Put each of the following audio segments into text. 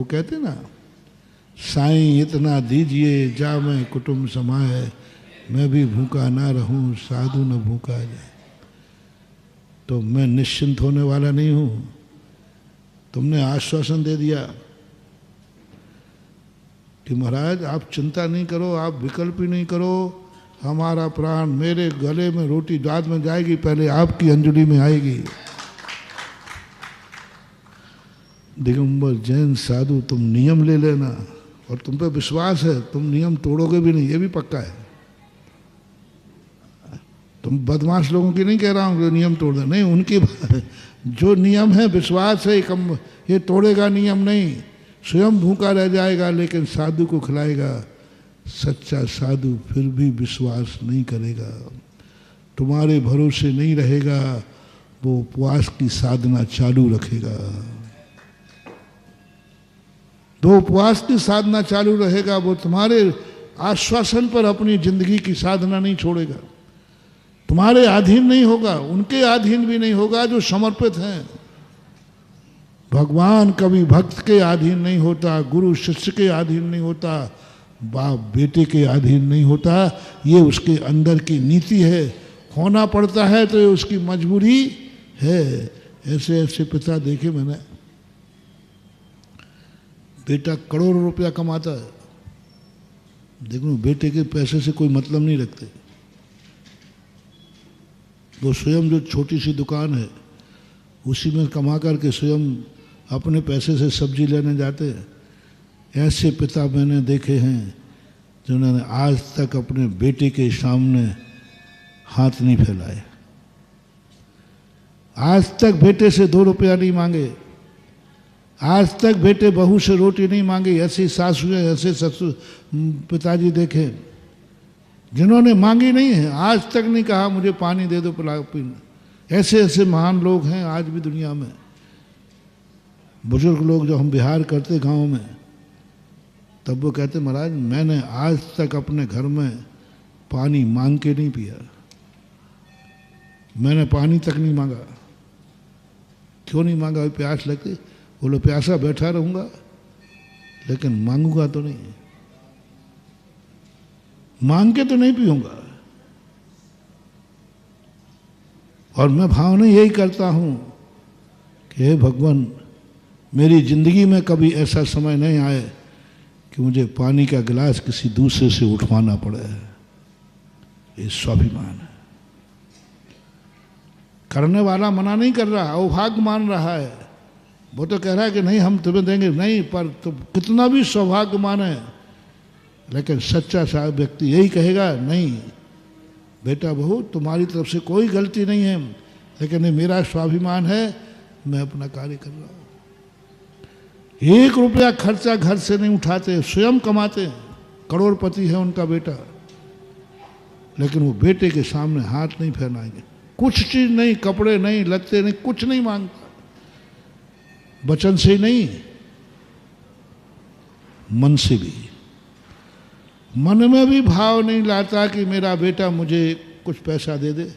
वो कहते ना, साईं इतना दीजिए जा मैं कुटुंब समाए, मैं भी भूखा ना रहूं साधु न भूखा जाए। तो मैं निश्चिंत होने वाला नहीं हूं। तुमने आश्वासन दे दिया कि महाराज आप चिंता नहीं करो, आप विकल्प ही नहीं करो, हमारा प्राण मेरे गले में रोटी बाद में जाएगी, पहले आपकी अंजलि में आएगी। दिगंबर जैन साधु तुम नियम ले लेना, और तुम पे विश्वास है, तुम नियम तोड़ोगे भी नहीं, ये भी पक्का है। तुम बदमाश लोगों की नहीं कह रहा हूँ नियम तोड़ दे, नहीं, उनकी जो नियम है विश्वास है, ये तोड़ेगा नियम नहीं, स्वयं भूखा रह जाएगा लेकिन साधु को खिलाएगा। सच्चा साधु फिर भी विश्वास नहीं करेगा, तुम्हारे भरोसे नहीं रहेगा, वो उपवास की साधना चालू रखेगा। तो उपवास की साधना चालू रहेगा, वो तुम्हारे आश्वासन पर अपनी जिंदगी की साधना नहीं छोड़ेगा, तुम्हारे अधीन नहीं होगा, उनके अधीन भी नहीं होगा जो समर्पित हैं। भगवान कभी भक्त के अधीन नहीं होता, गुरु शिष्य के अधीन नहीं होता, बाप बेटे के अधीन नहीं होता, ये उसके अंदर की नीति है। होना पड़ता है तो ये उसकी मजबूरी है। ऐसे ऐसे पिता देखे मैंने, बेटा करोड़ों रुपया कमाता है, देखो बेटे के पैसे से कोई मतलब नहीं रखते, वो स्वयं जो छोटी सी दुकान है उसी में कमा करके स्वयं अपने पैसे से सब्जी लेने जाते हैं। ऐसे पिता मैंने देखे हैं जिन्होंने आज तक अपने बेटे के सामने हाथ नहीं फैलाए, आज तक बेटे से 2 रुपया नहीं मांगे, आज तक बेटे बहू से रोटी नहीं मांगी। ऐसी सासुएं, ऐसे ससुर पिताजी देखे जिन्होंने मांगी नहीं है, आज तक नहीं कहा मुझे पानी दे दो पिला पीना। ऐसे ऐसे महान लोग हैं आज भी दुनिया में। बुजुर्ग लोग जो हम बिहार करते गांव में, तब वो कहते महाराज मैंने आज तक अपने घर में पानी मांग के नहीं पिया, मैंने पानी तक नहीं मांगा। क्यों नहीं मांगा? प्यास लगती, बोलो प्यासा बैठा रहूंगा लेकिन मांगूंगा तो नहीं, मांग के तो नहीं पीऊंगा। और मैं भावना यही करता हूं कि हे भगवान, मेरी जिंदगी में कभी ऐसा समय नहीं आए कि मुझे पानी का गिलास किसी दूसरे से उठवाना पड़े। ये स्वाभिमान है। करने वाला मना नहीं कर रहा, अवभाग्य मान रहा है। वो तो कह रहा है कि नहीं हम तुम्हें देंगे, नहीं, पर तुम कितना भी सौभाग्य माने, लेकिन सच्चा साहब व्यक्ति यही कहेगा नहीं बेटा बहू तुम्हारी तरफ से कोई गलती नहीं है, लेकिन ये मेरा स्वाभिमान है, मैं अपना कार्य कर रहा हूं। 1 रुपया खर्चा घर से नहीं उठाते, स्वयं कमाते हैं। करोड़पति है उनका बेटा, लेकिन वो बेटे के सामने हाथ नहीं फैलाएंगे। कुछ चीज नहीं, कपड़े नहीं, लत्ते नहीं, कुछ नहीं मांगता, वचन से नहीं, मन से भी। मन में भी भाव नहीं लाता कि मेरा बेटा मुझे कुछ पैसा दे दे,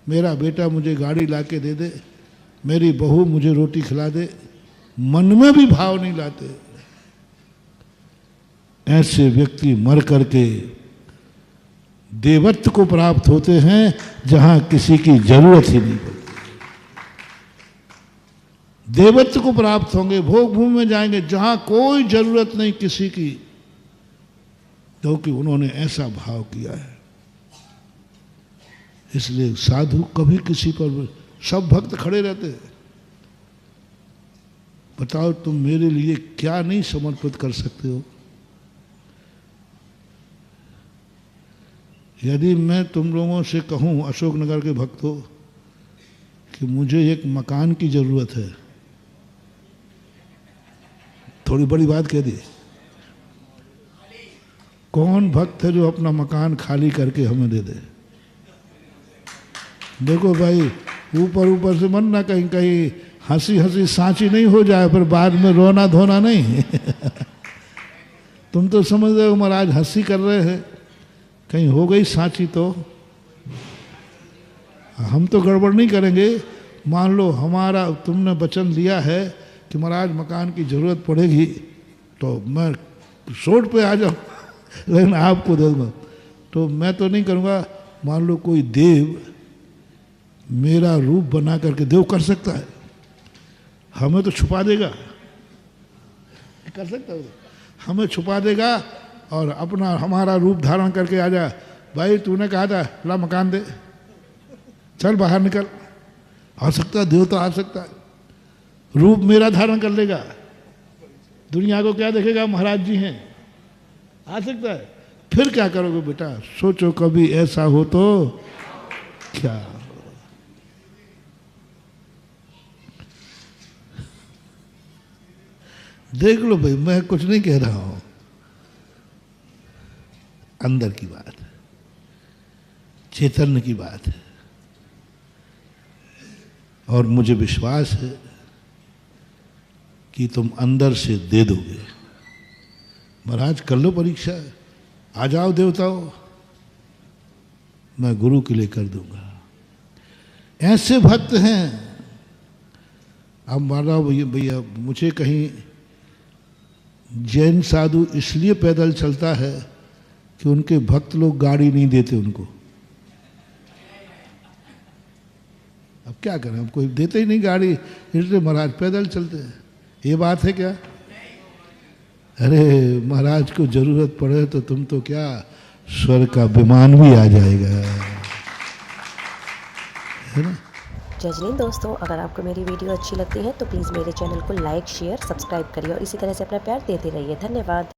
मेरा बेटा मुझे गाड़ी लाके दे दे, मेरी बहू मुझे रोटी खिला दे। मन में भी भाव नहीं लाते। ऐसे व्यक्ति मर करके देवत्व को प्राप्त होते हैं जहां किसी की जरूरत ही नहीं पड़ती। देवत्व को प्राप्त होंगे, भोग भूमि में जाएंगे जहां कोई जरूरत नहीं किसी की, क्योंकि उन्होंने ऐसा भाव किया है। इसलिए साधु कभी किसी पर, सब भक्त खड़े रहते हैं, बताओ तुम मेरे लिए क्या नहीं समर्पित कर सकते हो। यदि मैं तुम लोगों से कहूं, अशोकनगर के भक्तों, कि मुझे एक मकान की जरूरत है, थोड़ी बड़ी बात कह दी, कौन भक्त है जो अपना मकान खाली करके हमें दे दे? देखो भाई, ऊपर ऊपर से मन ना कहीं कहीं हंसी हंसी सांची नहीं हो जाए, फिर बाद में रोना धोना नहीं। तुम तो समझ रहे हो महाराज हंसी कर रहे हैं, कहीं हो गई सांची तो हम तो गड़बड़ नहीं करेंगे। मान लो हमारा तुमने वचन दिया है कि महाराज मकान की जरूरत पड़ेगी, तो मैं शोट पे आ जाऊँ लेकिन आपको दे दूँगा। तो मैं तो नहीं करूँगा। मान लो कोई देव मेरा रूप बना करके, देव कर सकता है, हमें तो छुपा देगा, कर सकता है, हमें छुपा देगा और अपना हमारा रूप धारण करके आ जा, भाई तूने कहा था ला मकान दे, चल बाहर निकल। आ सकता है, देवता आ सकता है, रूप मेरा धारण कर लेगा, दुनिया को क्या देखेगा, महाराज जी हैं, आ सकता है। फिर क्या करोगे बेटा, सोचो कभी ऐसा हो तो क्या। देख लो भाई, मैं कुछ नहीं कह रहा हूं, अंदर की बात है, चैतन्य की बात है। और मुझे विश्वास है कि तुम अंदर से दे दोगे। महाराज कर लो परीक्षा, आ जाओ देवताओं, मैं गुरु के लिए कर दूंगा। ऐसे भक्त हैं। अब मान लो भैया मुझे कहीं जैन साधु इसलिए पैदल चलता है कि उनके भक्त लोग गाड़ी नहीं देते उनको। अब क्या करें, अब कोई देते ही नहीं गाड़ी, इसलिए महाराज पैदल चलते हैं। ये बात है क्या? अरे महाराज को जरूरत पड़े तो तुम तो क्या, स्वर्ग का विमान भी आ जाएगा, है ना। जय हिंद दोस्तों, अगर आपको मेरी वीडियो अच्छी लगती है तो प्लीज़ मेरे चैनल को लाइक शेयर सब्सक्राइब करिए और इसी तरह से अपना प्यार देते रहिए। धन्यवाद।